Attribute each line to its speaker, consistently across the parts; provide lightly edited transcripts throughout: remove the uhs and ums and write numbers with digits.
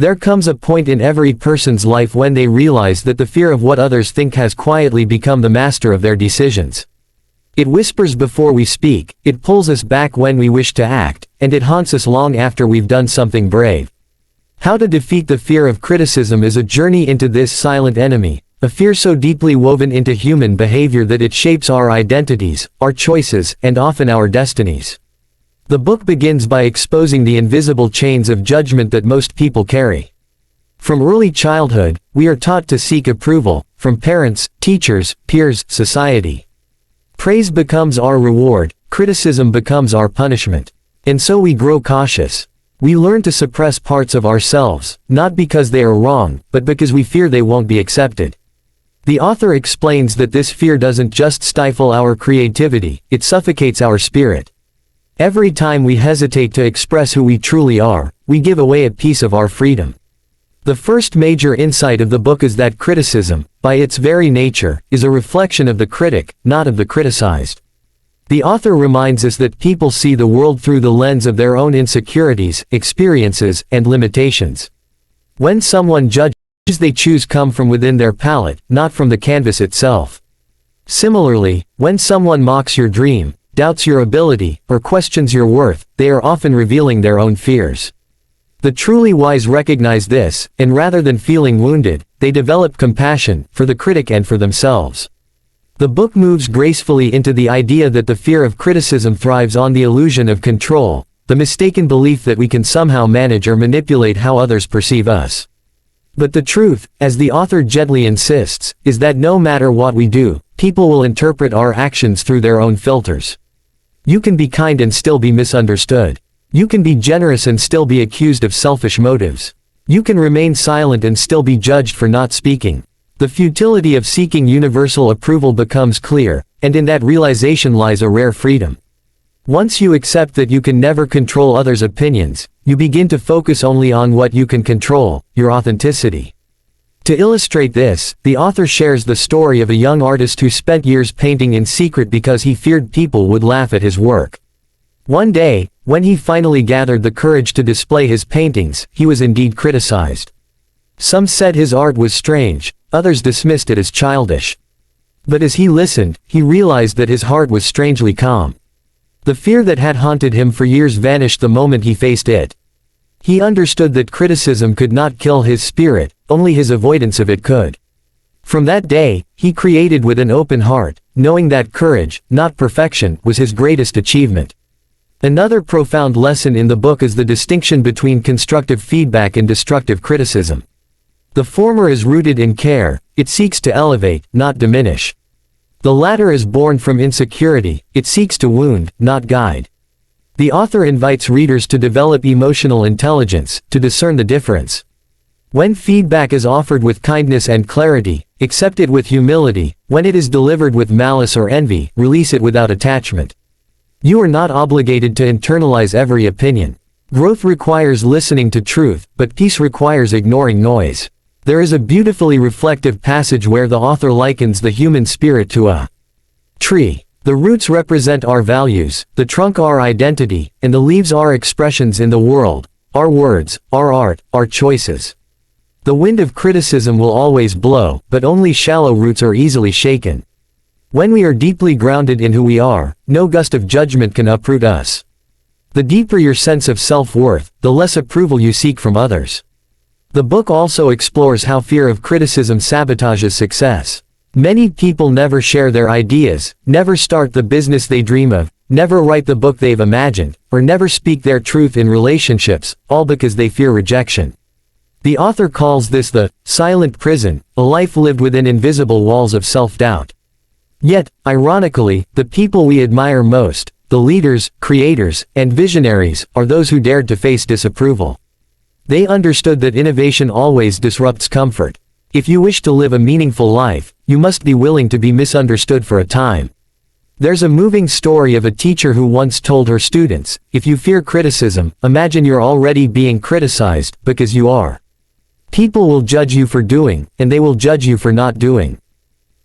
Speaker 1: There comes a point in every person's life when they realize that the fear of what others think has quietly become the master of their decisions. It whispers before we speak, it pulls us back when we wish to act, and it haunts us long after we've done something brave. How to defeat the fear of criticism is a journey into this silent enemy, a fear so deeply woven into human behavior that it shapes our identities, our choices, and often our destinies. The book begins by exposing the invisible chains of judgment that most people carry. From early childhood, we are taught to seek approval, from parents, teachers, peers, society. Praise becomes our reward, criticism becomes our punishment. And so we grow cautious. We learn to suppress parts of ourselves, not because they are wrong, but because we fear they won't be accepted. The author explains that this fear doesn't just stifle our creativity, it suffocates our spirit. Every time we hesitate to express who we truly are, we give away a piece of our freedom. The first major insight of the book is that criticism, by its very nature, is a reflection of the critic, not of the criticized. The author reminds us that people see the world through the lens of their own insecurities, experiences, and limitations. When someone judges, they choose come from within their palette, not from the canvas itself. Similarly, when someone mocks your dream, doubts your ability, or questions your worth, they are often revealing their own fears. The truly wise recognize this, and rather than feeling wounded, they develop compassion, for the critic and for themselves. The book moves gracefully into the idea that the fear of criticism thrives on the illusion of control, the mistaken belief that we can somehow manage or manipulate how others perceive us. But the truth, as the author gently insists, is that no matter what we do, people will interpret our actions through their own filters. You can be kind and still be misunderstood. You can be generous and still be accused of selfish motives. You can remain silent and still be judged for not speaking. The futility of seeking universal approval becomes clear, and in that realization lies a rare freedom. Once you accept that you can never control others' opinions, you begin to focus only on what you can control, your authenticity. To illustrate this, the author shares the story of a young artist who spent years painting in secret because he feared people would laugh at his work. One day, when he finally gathered the courage to display his paintings, he was indeed criticized. Some said his art was strange, others dismissed it as childish. But as he listened, he realized that his heart was strangely calm. The fear that had haunted him for years vanished the moment he faced it. He understood that criticism could not kill his spirit, only his avoidance of it could. From that day, he created with an open heart, knowing that courage, not perfection, was his greatest achievement. Another profound lesson in the book is the distinction between constructive feedback and destructive criticism. The former is rooted in care, it seeks to elevate, not diminish. The latter is born from insecurity, it seeks to wound, not guide. The author invites readers to develop emotional intelligence, to discern the difference. When feedback is offered with kindness and clarity, accept it with humility. When it is delivered with malice or envy, release it without attachment. You are not obligated to internalize every opinion. Growth requires listening to truth, but peace requires ignoring noise. There is a beautifully reflective passage where the author likens the human spirit to a tree. The roots represent our values, the trunk our identity, and the leaves our expressions in the world, our words, our art, our choices. The wind of criticism will always blow, but only shallow roots are easily shaken. When we are deeply grounded in who we are, no gust of judgment can uproot us. The deeper your sense of self-worth, the less approval you seek from others. The book also explores how fear of criticism sabotages success. Many people never share their ideas, never start the business they dream of, never write the book they've imagined, or never speak their truth in relationships, all because they fear rejection. The author calls this the silent prison, a life lived within invisible walls of self-doubt. Yet, ironically, the people we admire most, the leaders, creators, and visionaries, are those who dared to face disapproval. They understood that innovation always disrupts comfort. If you wish to live a meaningful life, you must be willing to be misunderstood for a time. There's a moving story of a teacher who once told her students, if you fear criticism, imagine you're already being criticized, because you are. People will judge you for doing, and they will judge you for not doing.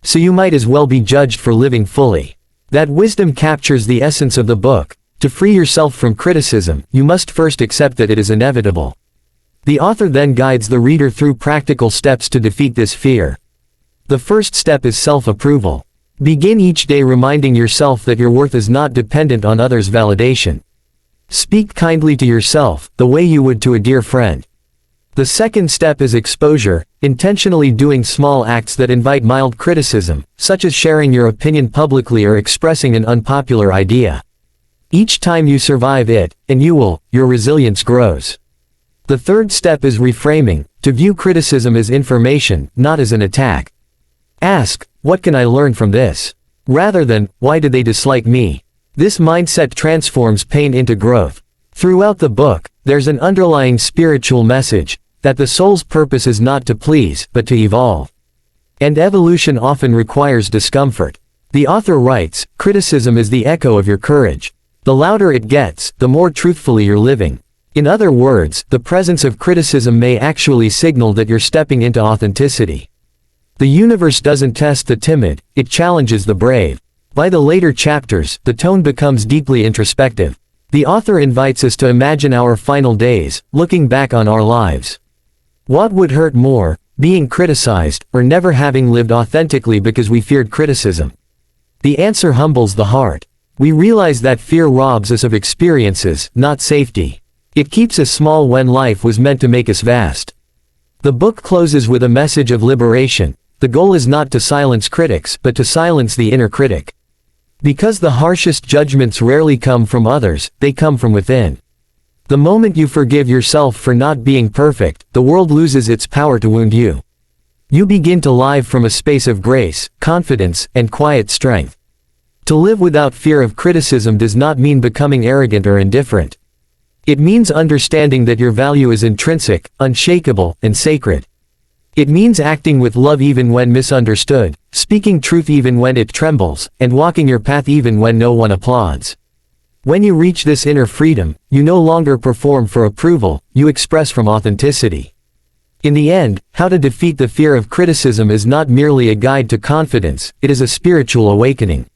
Speaker 1: So you might as well be judged for living fully. That wisdom captures the essence of the book. To free yourself from criticism, you must first accept that it is inevitable. The author then guides the reader through practical steps to defeat this fear. The first step is self-approval. Begin each day reminding yourself that your worth is not dependent on others' validation. Speak kindly to yourself, the way you would to a dear friend. The second step is exposure, intentionally doing small acts that invite mild criticism, such as sharing your opinion publicly or expressing an unpopular idea. Each time you survive it, and your resilience grows. The third step is reframing, to view criticism as information, not as an attack. Ask, what can I learn from this? Rather than, why did they dislike me? This mindset transforms pain into growth. Throughout the book, there's an underlying spiritual message, that the soul's purpose is not to please, but to evolve. And evolution often requires discomfort. The author writes, criticism is the echo of your courage. The louder it gets, the more truthfully you're living. In other words, the presence of criticism may actually signal that you're stepping into authenticity. The universe doesn't test the timid, it challenges the brave. By the later chapters, the tone becomes deeply introspective. The author invites us to imagine our final days, looking back on our lives. What would hurt more, being criticized, or never having lived authentically because we feared criticism? The answer humbles the heart. We realize that fear robs us of experiences, not safety. It keeps us small when life was meant to make us vast. The book closes with a message of liberation. The goal is not to silence critics, but to silence the inner critic. Because the harshest judgments rarely come from others, they come from within. The moment you forgive yourself for not being perfect, the world loses its power to wound you. You begin to live from a space of grace, confidence, and quiet strength. To live without fear of criticism does not mean becoming arrogant or indifferent. It means understanding that your value is intrinsic, unshakable, and sacred. It means acting with love even when misunderstood, speaking truth even when it trembles, and walking your path even when no one applauds. When you reach this inner freedom, you no longer perform for approval, you express from authenticity. In the end, how to defeat the fear of criticism is not merely a guide to confidence, it is a spiritual awakening.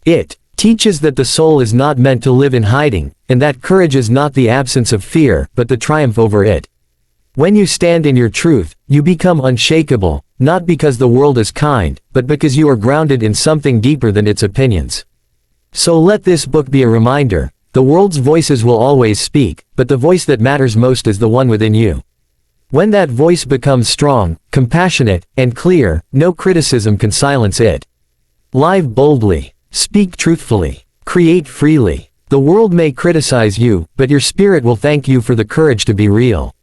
Speaker 1: It teaches that the soul is not meant to live in hiding, and that courage is not the absence of fear, but the triumph over it. When you stand in your truth, you become unshakable, not because the world is kind, but because you are grounded in something deeper than its opinions. So let this book be a reminder, the world's voices will always speak, but the voice that matters most is the one within you. When that voice becomes strong, compassionate, and clear, no criticism can silence it. Live boldly, speak truthfully, create freely. The world may criticize you, but your spirit will thank you for the courage to be real.